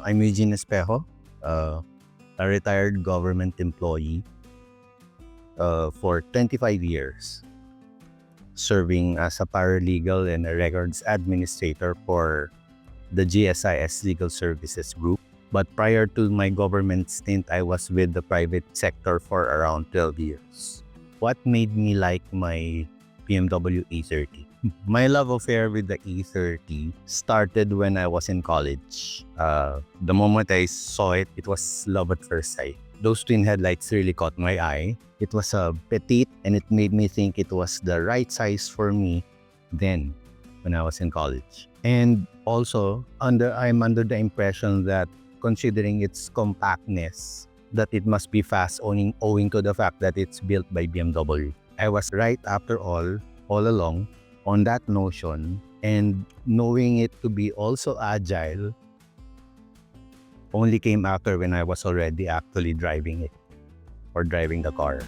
I'm Eugene Espejo, a retired government employee for 25 years, serving as a paralegal and a records administrator for the GSIS Legal Services Group. But prior to my government stint, I was with the private sector for around 12 years. What made me like my BMW E30? My love affair with the E30 started when I was in college. The moment I saw it, it was love at first sight. Those twin headlights really caught my eye. It was a petite and it made me think it was the right size for me then when I was in college. And also, I'm under the impression that considering its compactness, that it must be fast owing to the fact that it's built by BMW. I was right after all along on that notion, and knowing it to be also agile only came after when I was already actually driving it or driving the car.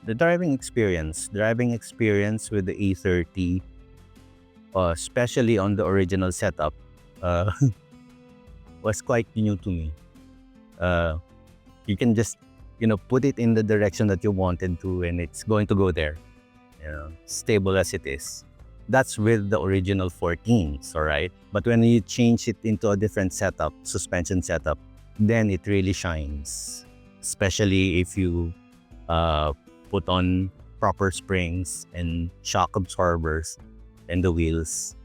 The driving experience with the E30, especially on the original setup, was quite new to me. You can just, put it in the direction that you wanted to, and it's going to go there, stable as it is. That's with the original 14s, all right? But when you change it into a different setup, suspension setup, then it really shines, especially if you put on proper springs and shock absorbers and the wheels.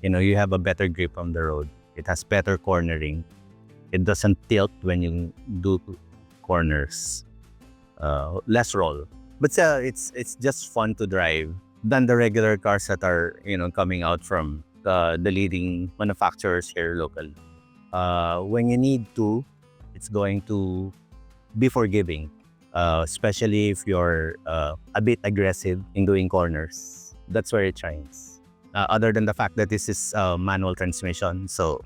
You have a better grip on the road. It has better cornering. It doesn't tilt when you do corners. Less roll. But it's just fun to drive than the regular cars that are coming out from the leading manufacturers here local. When you need to, it's going to be forgiving. Especially if you're a bit aggressive in doing corners. That's where it shines. Other than the fact that this is a manual transmission, so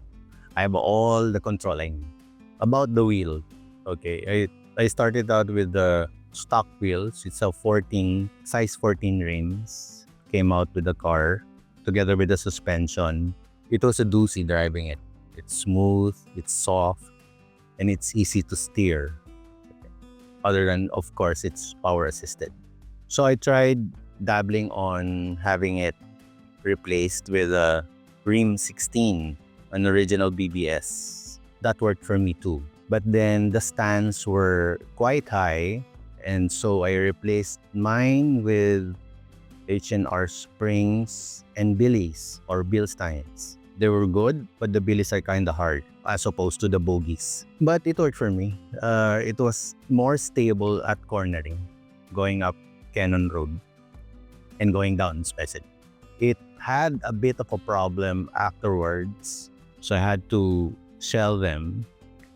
I have all the controlling. About the wheel, okay, I started out with the stock wheels. It's a size 14 rims. Came out with the car together with the suspension. It was a doozy driving it. It's smooth, it's soft, and it's easy to steer. Other than, of course, it's power assisted. So I tried dabbling on having it replaced with a Rim 16, an original BBS. That worked for me too. But then the stands were quite high, and so I replaced mine with H&R springs and Billies or Bilsteins. They were good, but the Billies are kind of hard as opposed to the bogies. But it worked for me. It was more stable at cornering, going up Cannon Road and going down especially. It had a bit of a problem afterwards, so I had to sell them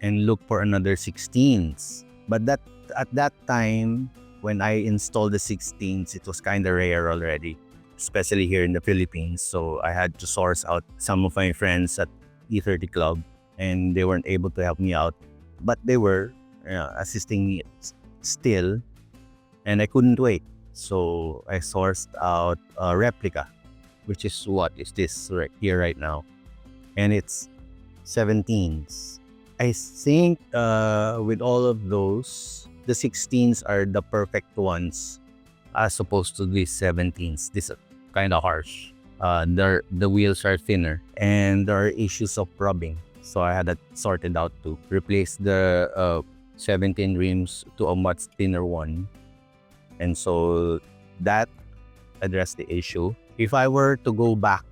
and look for another 16s. But at that time, when I installed the 16s, it was kind of rare already, especially here in the Philippines. So I had to source out some of my friends at E30 Club, and they weren't able to help me out. But they were assisting me still, and I couldn't wait. So I sourced out a replica, which is what is this right here right now. And it's 17s. I think with all of those, the 16s are the perfect ones as opposed to these 17s. These are kind of harsh. The wheels are thinner and there are issues of rubbing. So I had that sorted out to replace the 17 rims to a much thinner one. And so that addressed the issue. If I were to go back,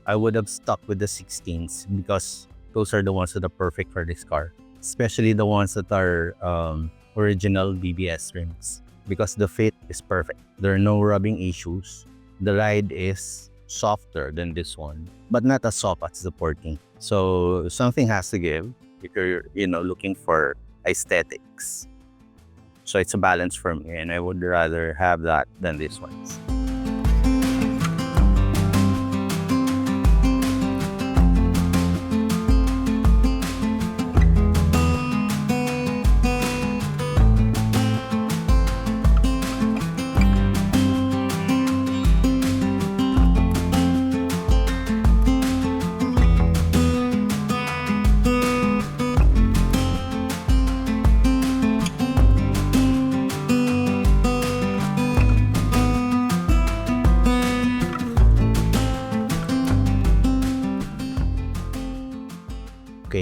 I would have stuck with the 16s because those are the ones that are perfect for this car. Especially the ones that are original BBS rims, because the fit is perfect. There are no rubbing issues. The ride is softer than this one, but not as soft as the 14. So something has to give if you're looking for aesthetics. So it's a balance for me, and I would rather have that than these ones.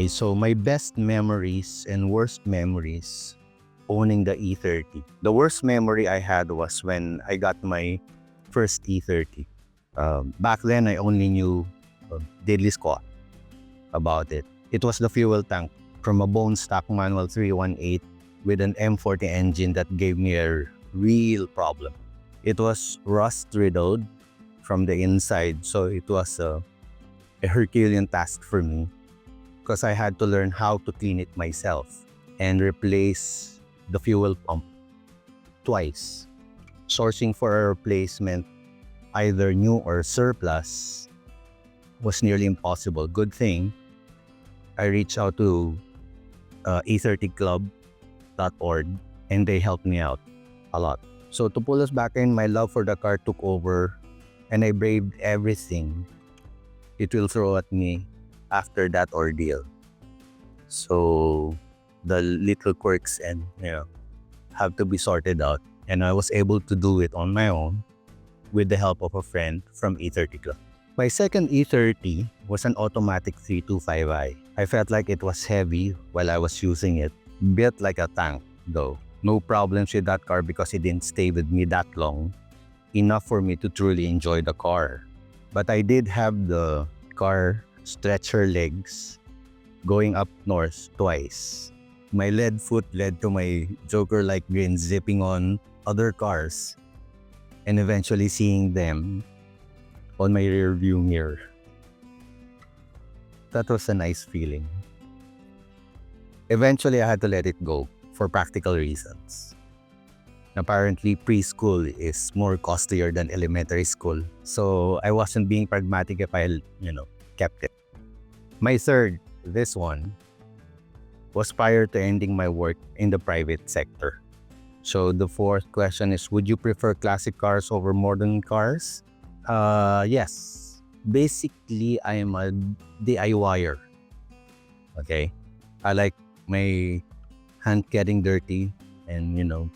Okay, so my best memories and worst memories owning the E30. The worst memory I had was when I got my first E30. Back then, I only knew diddly squat about it. It was the fuel tank from a bone stock manual 318 with an M40 engine that gave me a real problem. It was rust riddled from the inside, so it was a Herculean task for me because I had to learn how to clean it myself and replace the fuel pump twice. Sourcing for a replacement, either new or surplus, was nearly impossible. Good thing I reached out to e30club.org and they helped me out a lot. So to pull us back in, my love for the car took over and I braved everything it will throw at me after that ordeal. So the little quirks and have to be sorted out, and I was able to do it on my own with the help of a friend from E30 Club. My second E30 was an automatic 325i. I felt like it was heavy while I was using it, built like a tank though. No problems with that car because it didn't stay with me that long, enough for me to truly enjoy the car. But I did have the car stretch her legs going up north twice. My lead foot led to my Joker-like grin zipping on other cars and eventually seeing them on my rear view mirror. That was a nice feeling. Eventually, I had to let it go for practical reasons. Apparently, preschool is more costlier than elementary school, so I wasn't being pragmatic if I, kept it. My third, this one, was prior to ending my work in the private sector. So the fourth question is, would you prefer classic cars over modern cars? Yes. Basically, I am a DIYer. Okay? I like my hand getting dirty and,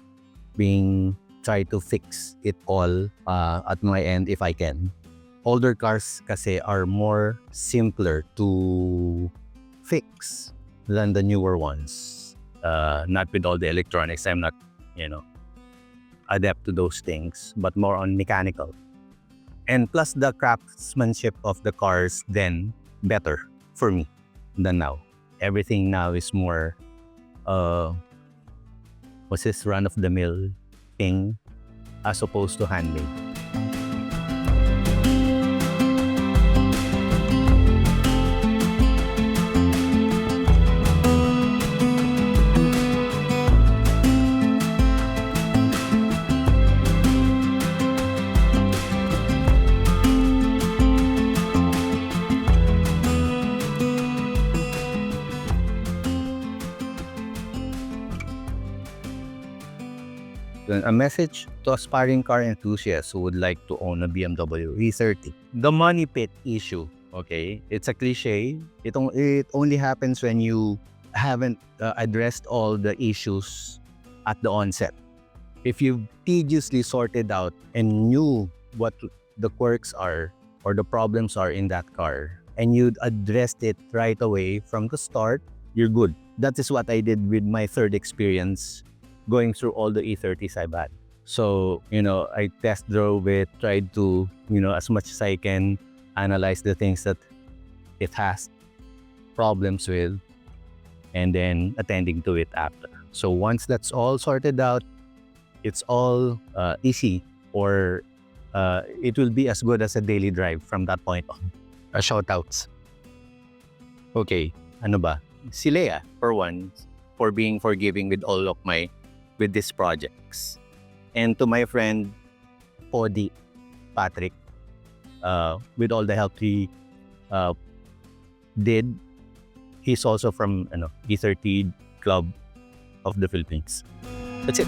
try to fix it all at my end if I can. Older cars kasi are more simpler to fix than the newer ones. Not with all the electronics. I'm not, adept to those things, but more on mechanical. And plus the craftsmanship of the cars then better for me than now. Everything now is more, what's this run-of-the-mill thing as opposed to handmade. A message to aspiring car enthusiasts who would like to own a BMW E30. The money pit issue, okay? It's a cliche. It only happens when you haven't addressed all the issues at the onset. If you've tediously sorted out and knew what the quirks are or the problems are in that car, and you'd addressed it right away from the start, you're good. That is what I did with my third experience going through all the E30s I've had. So, I test drove it, tried to, as much as I can, analyze the things that it has problems with, and then attending to it after. So once that's all sorted out, it's all easy, or it will be as good as a daily drive from that point on. Shoutouts. Okay, ano ba? Si Leia, for one, for being forgiving with all of with these projects. And to my friend, Podi, Patrick, with all the help he did. He's also from E30 Club of the Philippines. That's it.